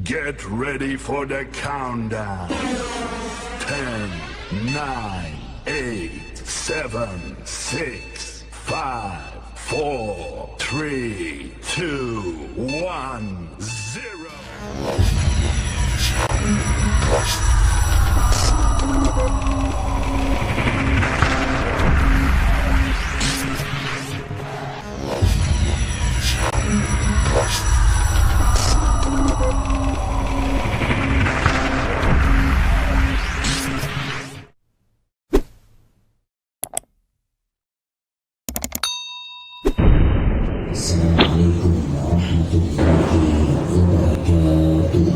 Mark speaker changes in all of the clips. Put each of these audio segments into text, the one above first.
Speaker 1: Get ready for the countdown. 10, 9, 8, 7, 6, 5, 4, 3, 2, 1, 0.
Speaker 2: Assalamualaikum warahmatullahi wabarakatuh.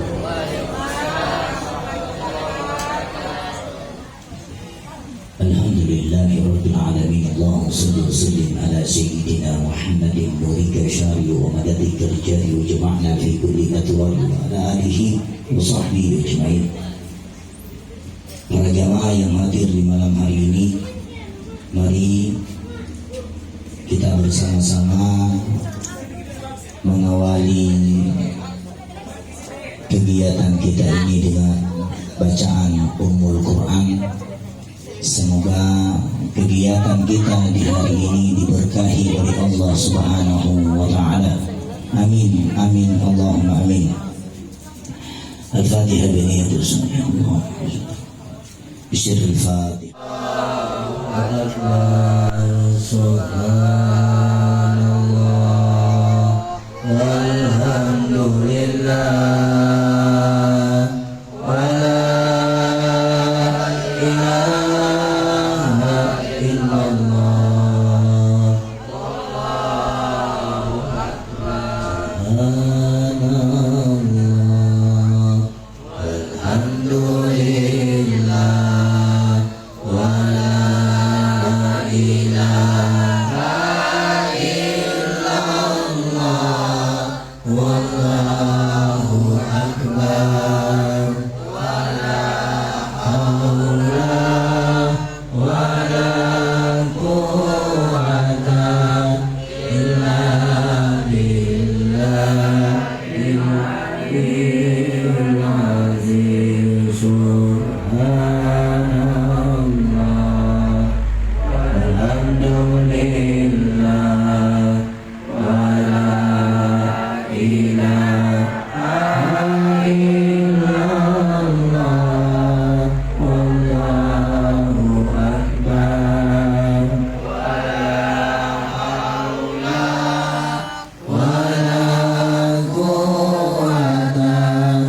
Speaker 2: Alhamdulillahi rabbil alamin. Allahumma salli wa sallim ala sayyidina Muhammadin nurika syari wa madadika rijali wa jama'na fi kulli atwari wa ala alihi wa sahbihi ajma'in. Para jamaah yang hadir di malam hari ini, mari kita bersama-sama mengawali kegiatan kita ini dengan bacaan Ummul Quran. Semoga kegiatan kita di hari ini diberkahi oleh Allah Subhanahu wa Ta'ala. Amin, amin, Allahumma amin. Al-Fatihah biniyatul sunnah. Allah Bismillahil Fatihah. Subhanallah walhamdulillah wa la ilaha illallah wallahu akbar. Subhanallah walhamdulillah wa la ilaha illallah wallahu akbar. Wala haula wala quwwata illa billahil aliyyil azim. Subhanallah walhamdulillah wa la ilaha illallah wallahu akbar. Wala haula wala quwwata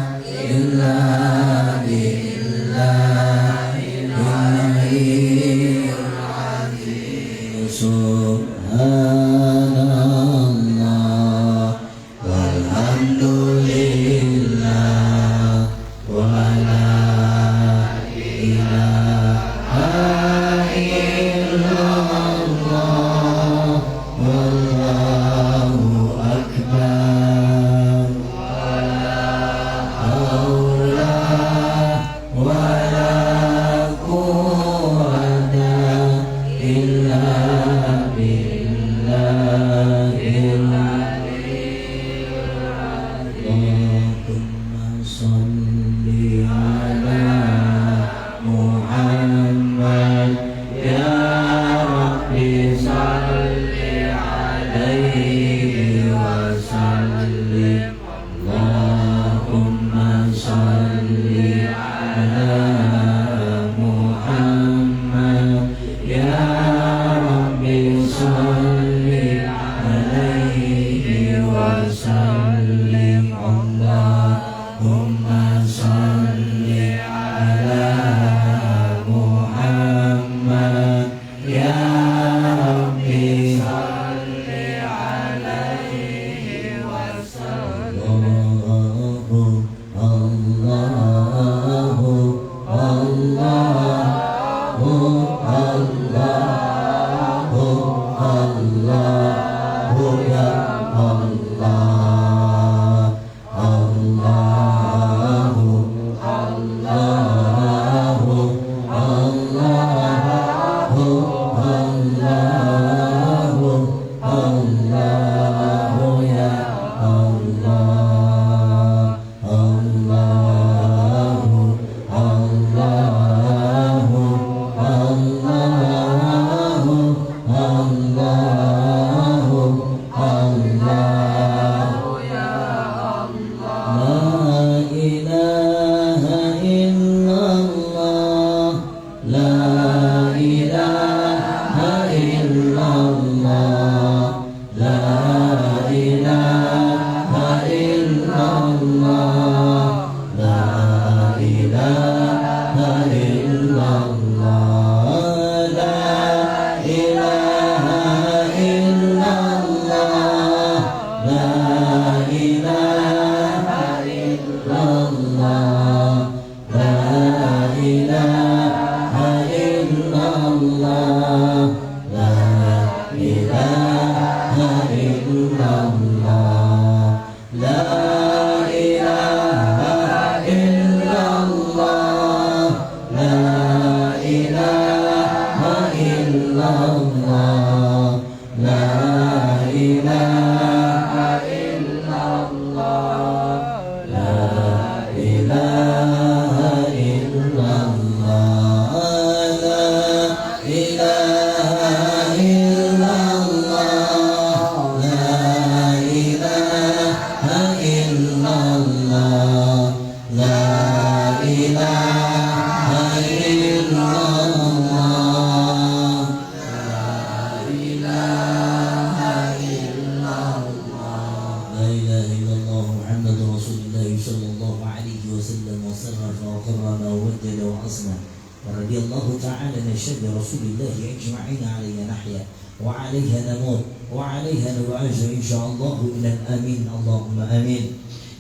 Speaker 2: الله صلى الله عليه وسلم وصرف وقرن وودد وأصنع ورضي الله تعالى عن أشهاد رسول الله أجمعين عليها نحيا وعليها نموت وعليها نبعث إن شاء الله إلى الآمين اللهم آمين.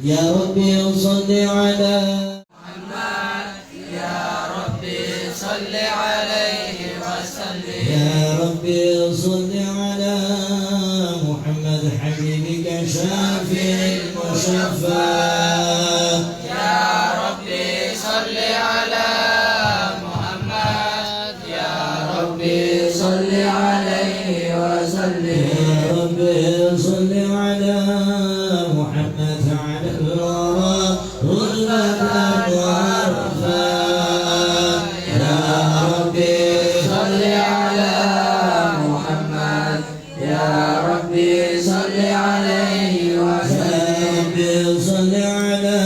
Speaker 2: يا ربي صل على
Speaker 3: محمد يا ربي صل عليه وسلم.
Speaker 2: يا ربي صل على محمد حبيبك شافي المشفى.
Speaker 3: يا ربي صل على محمد يا ربي صل عليه وسلم.
Speaker 2: يا ربي صل على محمد على الورى رتبة وعرفا.
Speaker 3: يا ربي صل على محمد يا ربي صل عليه وسلم.
Speaker 2: يا ربي صل على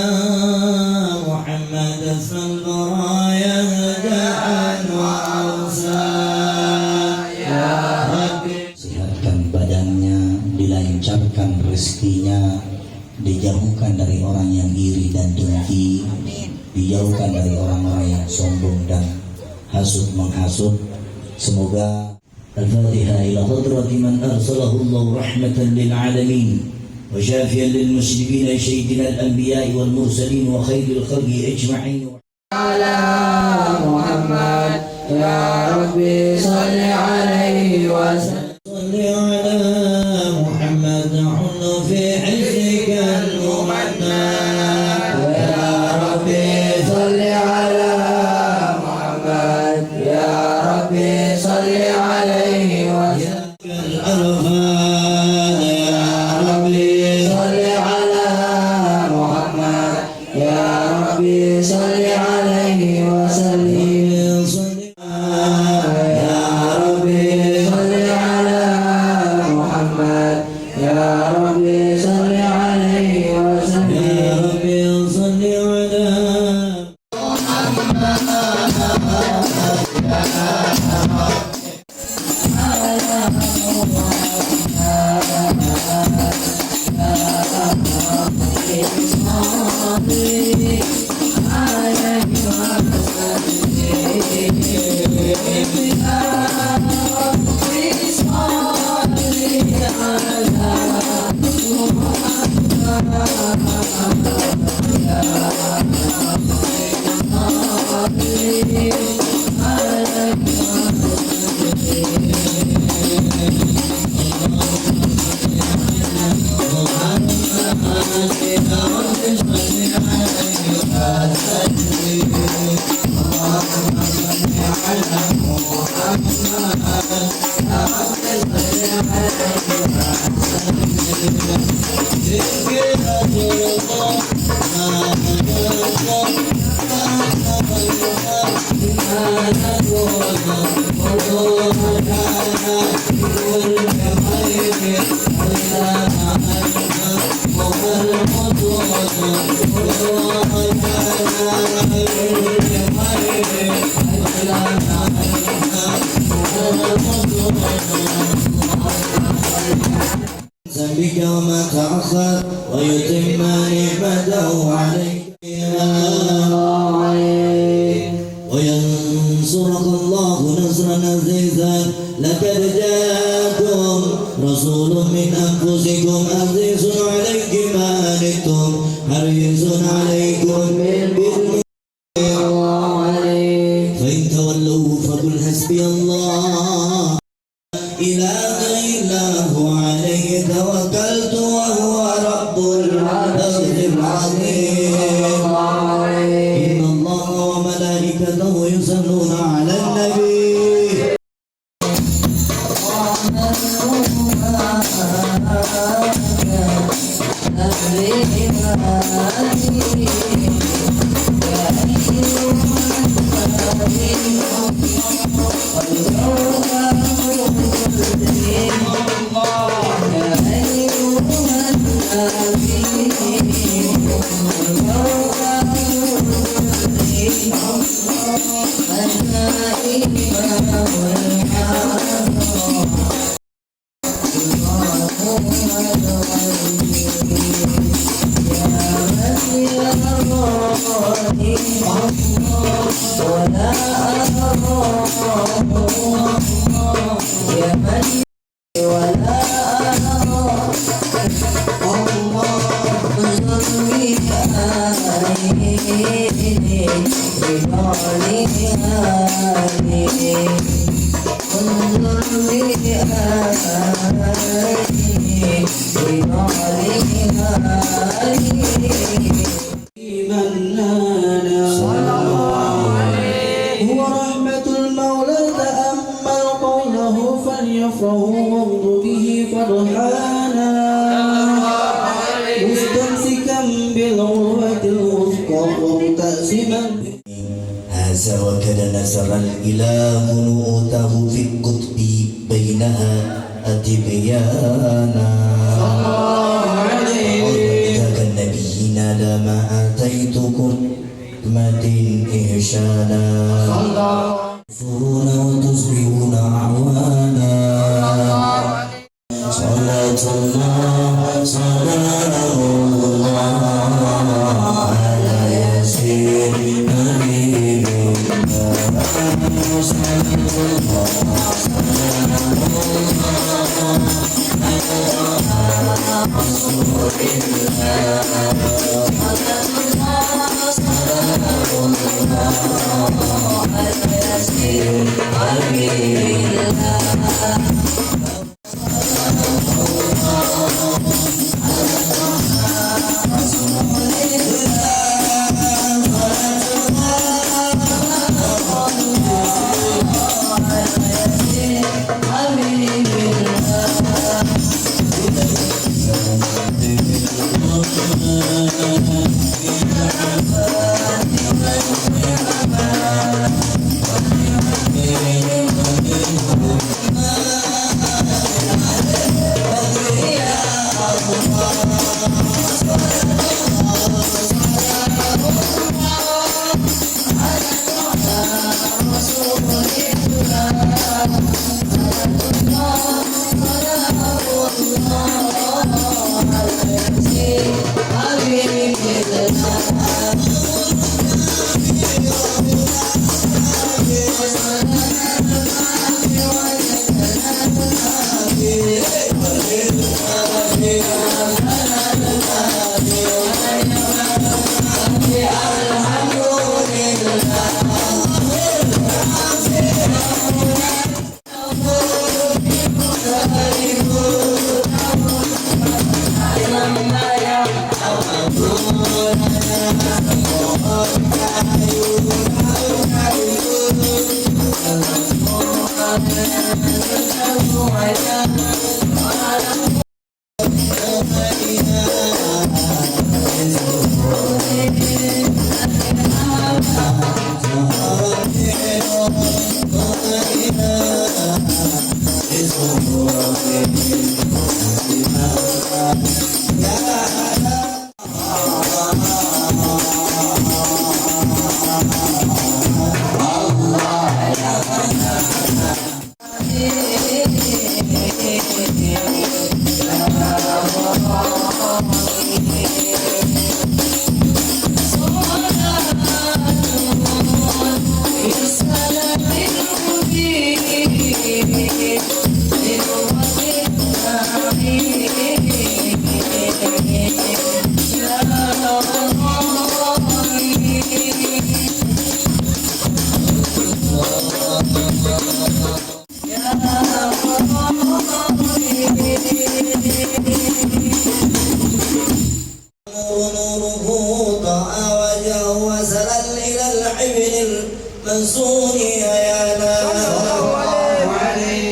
Speaker 2: محمد اسم البرايا هداء وأوسا.
Speaker 3: يا ربي
Speaker 2: Sehatkan badannya, dilancarkan rezekinya, dijauhkan dari orang yang iri dan dengki, dijauhkan dari orang-orang yang sombong dan hasud menghasut. Semoga Al-Fatihah ila hadrati man arsalahu Allah rahmatan lil alamin wa syafiyan lil muslimin sayyidina al-anbiya wal mursalin wa khairil khalqi ajma'in.
Speaker 3: على محمد يا ربي صل عليه وسلم.
Speaker 2: صل على محمد حل في حزبك الممنى.
Speaker 3: يا ربي صل على محمد يا ربي صل عليه وسلم.
Speaker 2: الأرفان يا ربي
Speaker 3: صل على محمد يا ربي صل عليه وسلم.
Speaker 2: صل
Speaker 3: يا ربي صل على محمد يا ربي صل عليه وسلم.
Speaker 2: يا ربي صل على بك وما تأخر ويتم نعمته عليك وينصرك الله نصرا عزيزا. لقد جاءكم رسول من أنفسكم عزيز عليك ما عنتم حريص عليكم بالمؤمنين. فإن تولوا فقل حسبي الله إله إلا هو عليه توكلت وهو رب العرش العظيم. إن الله وملائكته يصلون على النبي.
Speaker 3: Yeah. ولا أراه يا من ولا أراه انظر بعيني بنعلها انظر بعيني
Speaker 4: هو رحمة المولى تأمل قوله فليفرحوا وامضوا به فرحانا مستمسكا بالعروة الوثقى ومتأسما
Speaker 2: هذا وكذا نزل الإله نؤته في القطب بينها أتبيانا وإذا النبيين لما آتيتكم متين إحسانا تغفرون وتصبحون أعوانا صلاة الله صلاة الله على ياسين حبيب الله صلاة الله منصور عيانا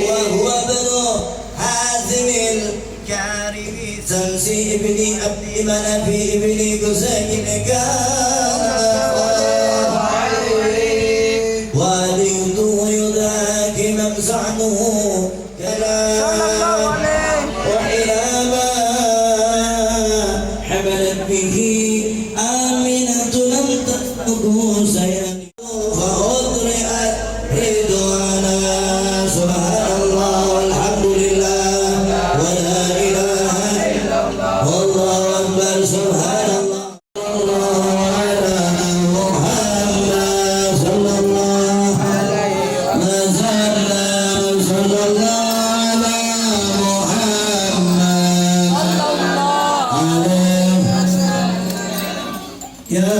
Speaker 2: وهو ابن حازم الكارثي تمسي ابن عبد مناف ابن قزي والد يذاك ممزعنه كلام وحلابا حملت به آمنة لم تفقه سيئا فأطرئت رضوانا سبحان الله والحمد لله ولا إله إلا الله والله أكبر سبحان الله يا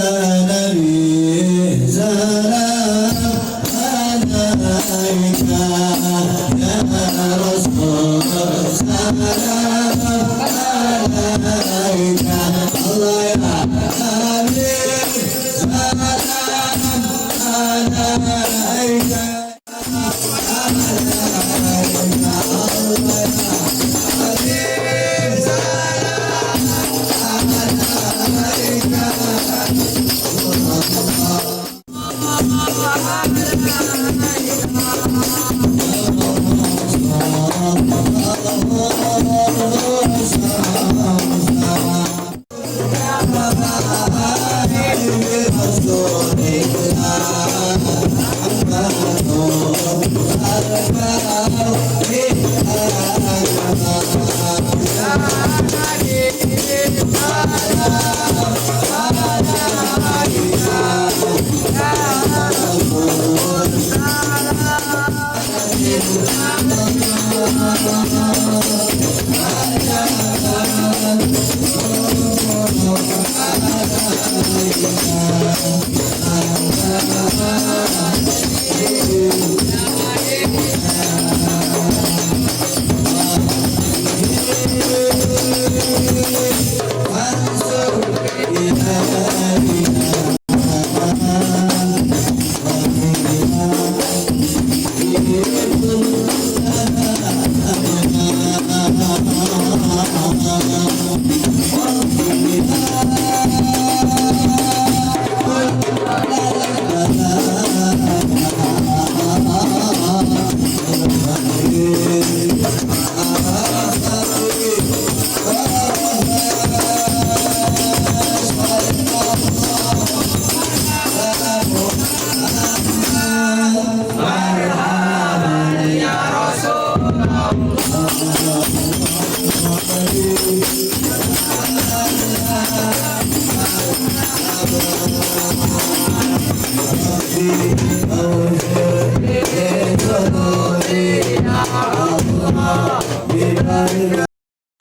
Speaker 2: نبي سلام عليك يا رسول سلام عليك الله يا حبيب سلام عليك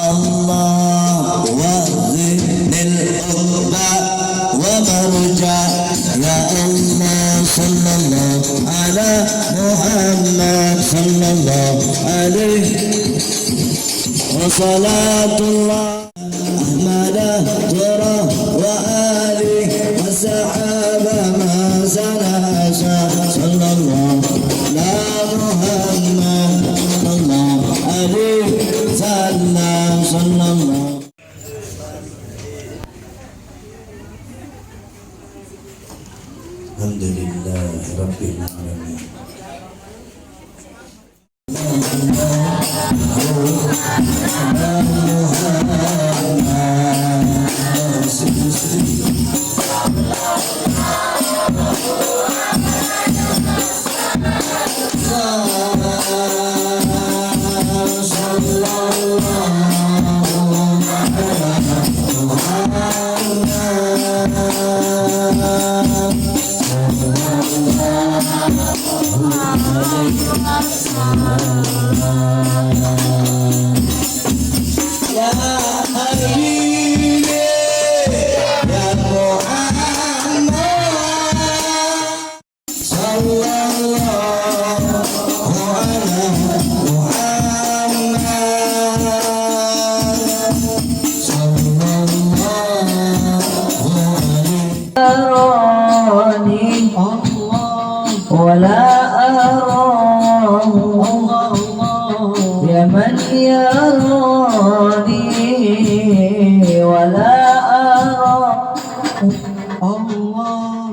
Speaker 2: الله وذن الأربع ومرجع يا الله صلى الله على محمد صلى الله عليه وصلاة الله أحمد ترى وآله وسحابة ما سناسا صلى الله على محمد صلى الله عليه وسلم صلى الله. الحمد لله رب العالمين. Ya Habibi ya Muhammad sallallahu ala Muhammad sallallahu alaihi
Speaker 3: أراني ولا أراه يا من يراني ولا أراه الله